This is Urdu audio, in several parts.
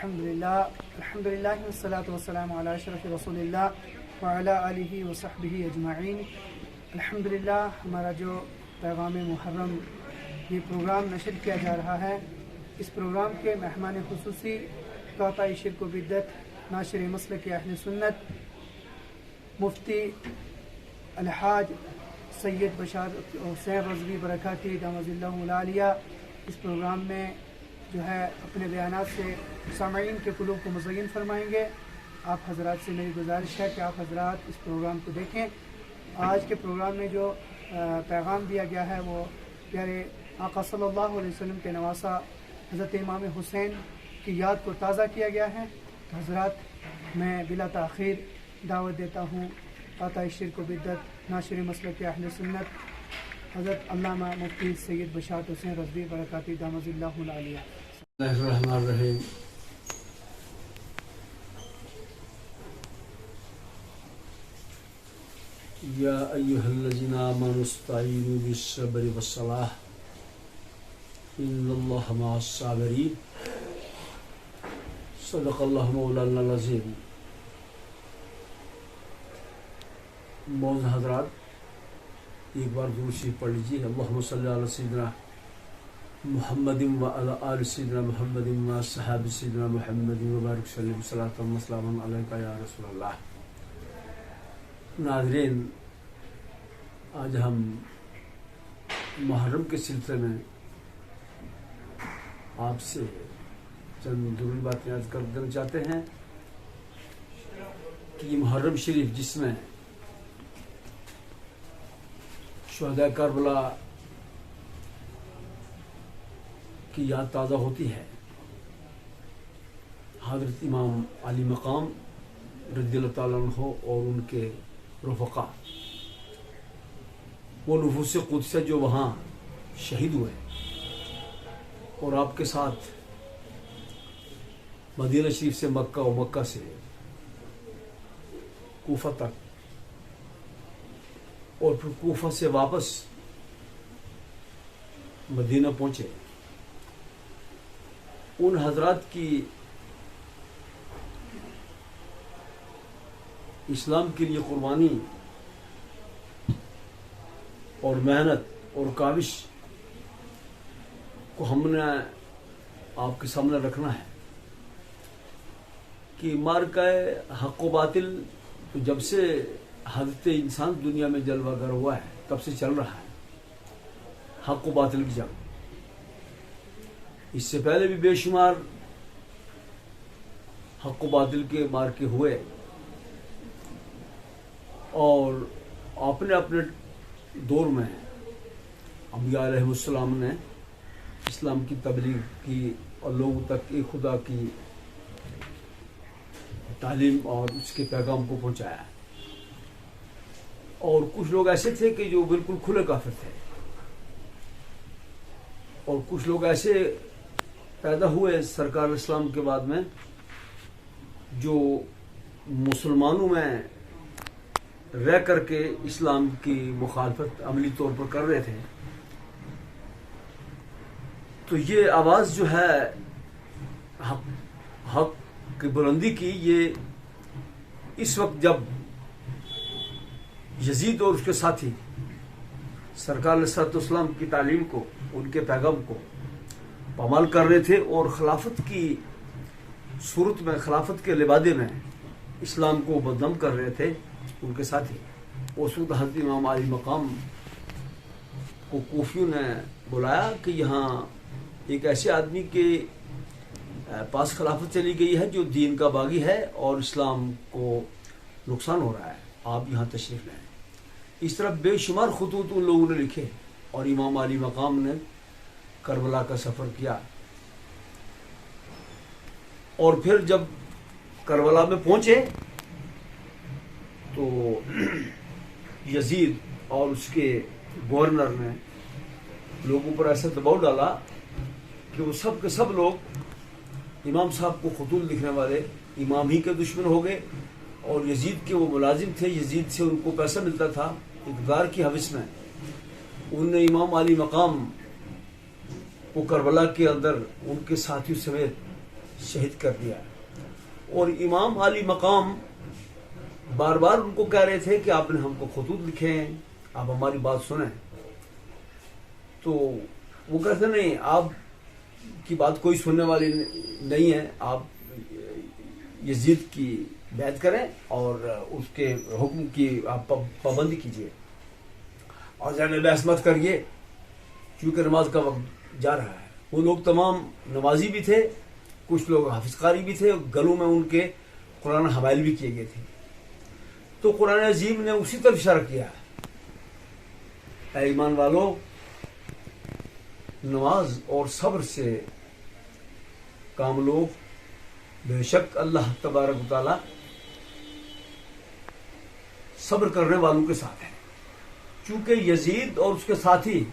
الحمدللہ والصلاة والسلام علی اشرف رسول اللہ وعلی آلہ وصحبہ اجمعین۔ الحمدللہ ہمارا جو پیغام محرم یہ پروگرام نشر کیا جا رہا ہے، اس پروگرام کے مہمان خصوصی قاطع شرک و بدعت ناشر مسلک اہل سنت مفتی الحاج سید بشار حسین رضوی برکاتی دامت اللہ العالیہ اس پروگرام میں جو ہے اپنے بیانات سے سامعین کے قلوب کو مزین فرمائیں گے۔ آپ حضرات سے میری گزارش ہے کہ آپ حضرات اس پروگرام کو دیکھیں۔ آج کے پروگرام میں جو پیغام دیا گیا ہے وہ پیارے آقا صلی اللہ علیہ وسلم کے نواسہ حضرت امام حسین کی یاد کو تازہ کیا گیا ہے۔ تو حضرات میں بلا تاخیر دعوت دیتا ہوں قاطع شرک و بدعت ناشر مسلک اہل سنت حضرت علامہ مفتی سید بشار حسین رضوی برکاتی دامت اللہ العالیہ۔ بسم اللہ الرحمن الرحیم۔ یا ایہا الذین آمنوا استعینوا بالصبر والصلاۃ ان اللہ مع الصابرین صدق اللہ مولانا العظیم۔ مولانا حضرات ایک بار درود شریف پڑھ لیجیے۔ اللہم صلی علی سیدنا محمد وعلی آل سیدنا محمد و صحابہ سیدنا محمد وبارک صلی صلاۃ و سلام علیک یا رسول اللہ۔ ناظرین، آج ہم محرم کے سلسلے میں آپ سے چند ضروری باتیں عرض کر دینا چاہتے ہیں کہ یہ محرم شریف جس میں شہداء کربلا کی یاد تازہ ہوتی ہے، حضرت امام علی مقام رضی اللہ تعالیٰ عنہ اور ان کے رفقا، وہ نفوس قدسیہ جو وہاں شہید ہوئے اور آپ کے ساتھ مدینہ شریف سے مکہ و مکہ سے کوفہ تک اور پھر کوفہ سے واپس مدینہ پہنچے، ان حضرات کی اسلام کے لیے قربانی اور محنت اور کاوش کو ہم نے آپ کے سامنے رکھنا ہے کہ مارکہ حق و باطل تو جب سے حضرت انسان دنیا میں جلوہ گر ہوا ہے تب سے چل رہا ہے حق و باطل کی جنگ۔ اس سے پہلے بھی بے شمار حق و باطل کے مارکے ہوئے اور اپنے اپنے دور میں انبیاء علیہ السلام نے اسلام کی تبلیغ کی اور لوگوں تک ایک خدا کی تعلیم اور اس کے پیغام کو پہنچایا، اور کچھ لوگ ایسے تھے کہ جو بالکل کھلے کافر تھے، اور کچھ لوگ ایسے پیدا ہوئے سرکار اسلام کے بعد میں جو مسلمانوں میں رہ کر کے اسلام کی مخالفت عملی طور پر کر رہے تھے۔ تو یہ آواز جو ہے حق کی بلندی کی، یہ اس وقت جب یزید اور اس کے ساتھی سرکار علیہ السلام کی تعلیم کو، ان کے پیغام کو پامال کر رہے تھے اور خلافت کی صورت میں، خلافت کے لبادے میں اسلام کو بدنام کر رہے تھے ان کے ساتھی، اس وقت حضرت امام علی مقام کو کوفیوں نے بلایا کہ یہاں ایک ایسے آدمی کے پاس خلافت چلی گئی ہے جو دین کا باغی ہے اور اسلام کو نقصان ہو رہا ہے، آپ یہاں تشریف لائیں۔ اس طرح بے شمار خطوط ان لوگوں نے لکھے اور امام علی مقام نے کربلا کا سفر کیا، اور پھر جب کربلا میں پہنچے تو یزید اور اس کے گورنر نے لوگوں پر ایسا دباؤ ڈالا کہ وہ سب کے سب لوگ امام صاحب کو خطوط لکھنے والے امام ہی کے دشمن ہو گئے، اور یزید کے وہ ملازم تھے، یزید سے ان کو پیسہ ملتا تھا اقتدار کی حوث میں، انہوں نے امام علی مقام کو کربلا کے اندر ان کے ساتھیوں سمیت شہید کر دیا. اور امام علی مقام بار بار ان کو کہہ رہے تھے کہ آپ نے ہم کو خطوط لکھے ہیں, آپ ہماری بات سنیں. تو وہ کہتے نہیں, آپ کی بات کوئی سننے والی نہیں ہے, آپ یزید کی بیعت کریں اور اس کے حکم کی آپ پابندی کیجیے اور زیادہ بحث مت کریے کیونکہ نماز کا وقت جا رہا ہے. وہ لوگ تمام نمازی بھی تھے, کچھ لوگ حافظ قاری بھی تھے, گلوں میں ان کے قرآن حوالے بھی کیے گئے تھے. تو قرآن عظیم نے اسی طرف اشارہ کیا, اے ایمان والو نماز اور صبر سے کام لو, بے شک اللہ تبارک و تعالی صبر کرنے والوں کے ساتھ ہے. چونکہ یزید اور اس کے ساتھی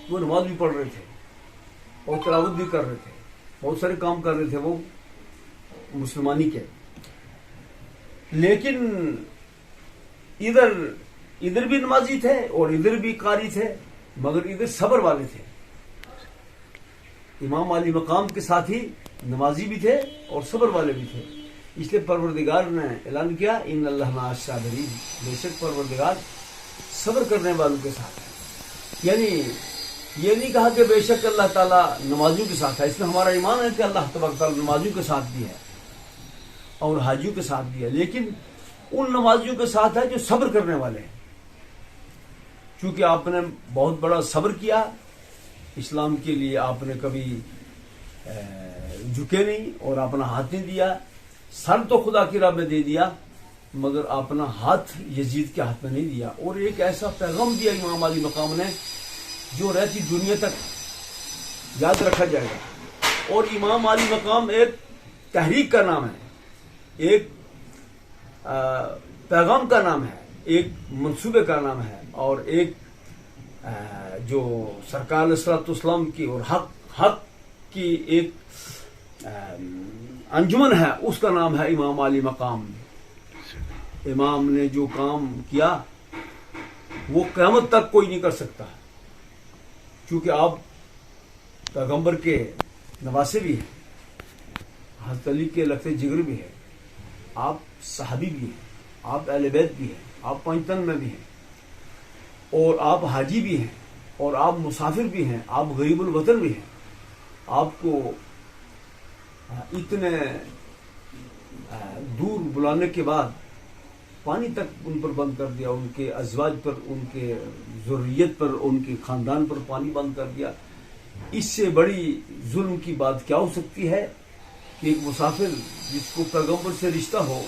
وہ نماز بھی پڑھ رہے تھے اور تلاوت بھی کر رہے تھے, بہت سارے کام کر رہے تھے وہ مسلمانی کے, لیکن ادھر بھی نمازی تھے اور ادھر بھی قاری تھے, مگر ادھر صبر والے تھے. امام علی مقام کے ساتھی نمازی بھی تھے اور صبر والے بھی تھے. اس لیے پروردگار نے اعلان کیا ان اللہ مع الصابرین, بے شک پروردگار صبر کرنے والوں کے ساتھ ہے. یعنی یہ نہیں کہا کہ بے شک اللہ تعالیٰ نمازیوں کے ساتھ ہے, اس میں ہمارا ایمان ہے کہ اللہ تبارک تعالیٰ نمازیوں کے ساتھ بھی ہے اور حاجیوں کے ساتھ بھی ہے, لیکن ان نمازیوں کے ساتھ ہے جو صبر کرنے والے ہیں. چونکہ آپ نے بہت بڑا صبر کیا اسلام کے لیے, آپ نے کبھی جھکے نہیں اور اپنا ہاتھ نہیں دیا, سر تو خدا کی راہ میں دے دیا مگر اپنا ہاتھ یزید کے ہاتھ میں نہیں دیا. اور ایک ایسا پیغام دیا امام علی مقام نے جو رہتی دنیا تک یاد رکھا جائے گا. اور امام علی مقام ایک تحریک کا نام ہے, ایک پیغام کا نام ہے, ایک منصوبے کا نام ہے, اور ایک جو سرکار علیہ الصلوۃ والسلام کی اور حق کی ایک انجمن ہے, اس کا نام ہے امام علی مقام. امام نے جو کام کیا وہ قیامت تک کوئی نہیں کر سکتا, کیونکہ آپ پیغمبر کے نواسے بھی ہیں, حضرت علی کے لخت جگر بھی ہیں, آپ صحابی بھی ہیں, آپ اہل بیت بھی ہیں, آپ پنجتن میں بھی ہیں, اور آپ حاجی بھی ہیں, اور آپ مسافر بھی ہیں, آپ غریب الوطن بھی ہیں. آپ کو اتنے دور بلانے کے بعد پانی تک ان پر بند کر دیا, ان کے ازواج پر, ان کے ذریت پر, ان کے خاندان پر پانی بند کر دیا. اس سے بڑی ظلم کی بات کیا ہو سکتی ہے کہ ایک مسافر جس کو پیغمبر سے رشتہ ہو,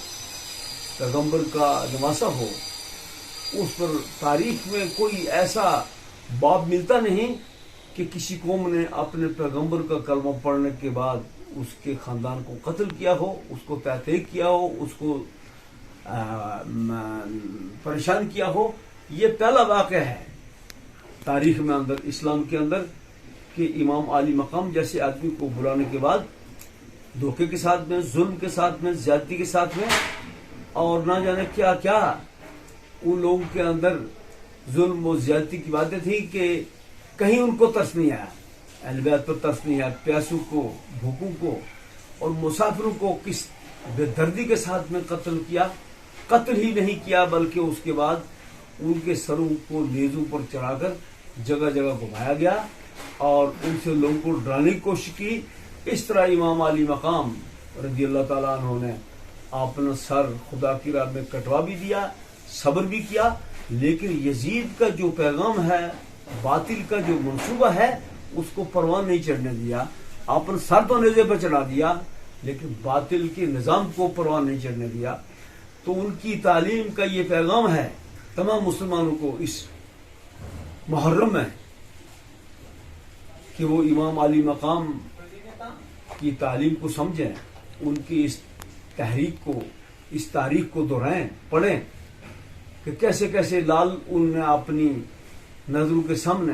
پیغمبر کا نواسا ہو, اس پر تاریخ میں کوئی ایسا باب ملتا نہیں کہ کسی قوم نے اپنے پیغمبر کا کلمہ پڑھنے کے بعد اس کے خاندان کو قتل کیا ہو, اس کو تحقیق کیا ہو, اس کو پریشان کیا ہو. یہ پہلا واقعہ ہے تاریخ میں اندر, اسلام کے اندر, کہ امام علی مقام جیسے آدمی کو بلانے کے بعد دھوکے کے ساتھ میں, ظلم کے ساتھ میں, زیادتی کے ساتھ میں, اور نہ جانے کیا کیا ان لوگوں کے اندر ظلم و زیادتی کی باتیں تھیں کہ کہیں ان کو ترس نہیں آیا, اہل بیت پر ترس نہیں آیا, پیاسوں کو, بھوکوں کو اور مسافروں کو کس بے دردی کے ساتھ میں قتل کیا. قتل ہی نہیں کیا بلکہ اس کے بعد ان کے سروں کو نیزوں پر چڑھا کر جگہ جگہ گھمایا گیا اور ان سے لوگوں کو ڈرانے کی کوشش کی. اس طرح امام علی مقام رضی اللہ تعالیٰ عنہ نے اپنا سر خدا کی راہ میں کٹوا بھی دیا, صبر بھی کیا, لیکن یزید کا جو پیغام ہے, باطل کا جو منصوبہ ہے, اس کو پروان نہیں چڑھنے دیا. اپنا سر تو نیزے پر چڑھا دیا لیکن باطل کے نظام کو پروان نہیں چڑھنے دیا. تو ان کی تعلیم کا یہ پیغام ہے تمام مسلمانوں کو اس محرم میں کہ وہ امام علی مقام کی تعلیم کو سمجھیں, ان کی اس تحریک کو, اس تاریخ کو دہرائیں, پڑھیں کہ کیسے کیسے لال ان نے اپنی نظروں کے سامنے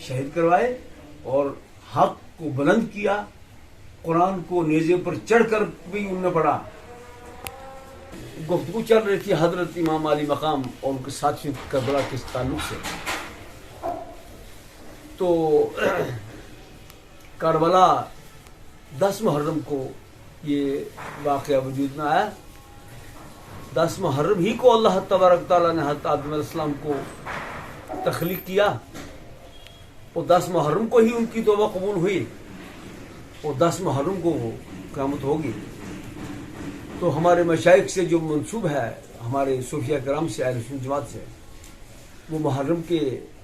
شہید کروائے اور حق کو بلند کیا. قرآن کو نیزے پر چڑھ کر بھی انہوں نے پڑھا. گفتگو چل رہی تھی حضرت امام علی مقام اور ان کے ساتھیوں کربلا کے تعلق سے. تو کربلا 10 محرم کو یہ واقعہ وجود میں آیا. 10 محرم ہی کو اللہ تبارک تعالیٰ نے حضرت آدم علیہ السلام کو تخلیق کیا اور 10 محرم کو ہی ان کی توبہ قبول ہوئی اور 10 محرم کو قیامت ہوگی. تو ہمارے مشائخ سے جو منسوب ہے ہمارے صوفیہ کرام سے اہل سنت جماعت سے وہ محرم کے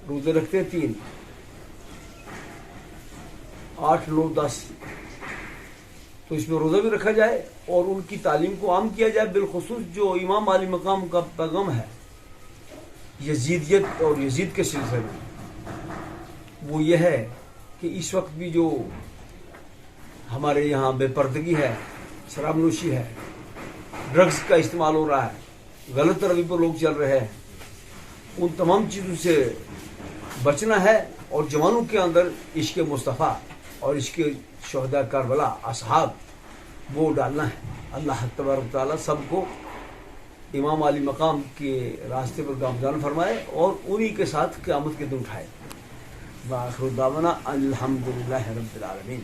روزے رکھتے ہیں 3 8 9 10. تو اس میں روزہ بھی رکھا جائے اور ان کی تعلیم کو عام کیا جائے. بالخصوص جو امام علی مقام کا پیغام ہے یزیدیت اور یزید کے سلسلے میں وہ یہ ہے کہ اس وقت بھی جو ہمارے یہاں بے پردگی ہے, شراب نوشی ہے, ڈرگز کا استعمال ہو رہا ہے, غلط روی پر لوگ چل رہے ہیں, ان تمام چیزوں سے بچنا ہے اور جوانوں کے اندر عشق مصطفیٰ اور عشق شہداء کربلا اصحاب وہ ڈالنا ہے. اللہ تبارک تعالیٰ سب کو امام علی مقام کے راستے پر گامزن فرمائے اور انہی کے ساتھ قیامت کے دن اٹھائے. وآخر دعوانا الحمدللہ رب العالمین.